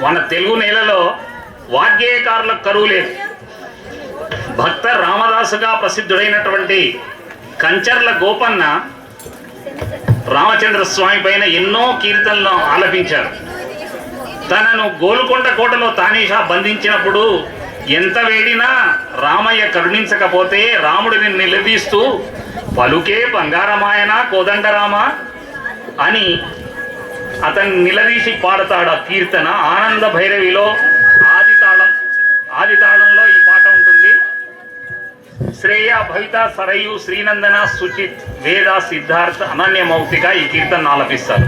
మన తెలుగు నేలలో వాగ్గేయకారులకు కరువు లేదు. భక్త రామదాసుగా ప్రసిద్ధుడైనటువంటి కంచర్ల గోపన్న రామచంద్ర స్వామి పైన ఎన్నో కీర్తనలను ఆలపించారు. తనను గోలుకొండ కోటలో తానీషా బంధించినప్పుడు ఎంత వేడినా రామయ్య కరుణించకపోతే రాముడిని నిలదీస్తూ పలుకే బంగారమాయన కోదండరామ అని అతన్ని నిలదీసి పాడతాడు. ఆ కీర్తన ఆనంద భైరవిలో ఆది తాళంలో ఈ పాట ఉంటుంది. శ్రేయ భవిత సరయు శ్రీనందన సుచిత్ వేద సిద్ధార్థ అనన్య మౌక్తిక ఈ కీర్తన ఆలపిస్తారు.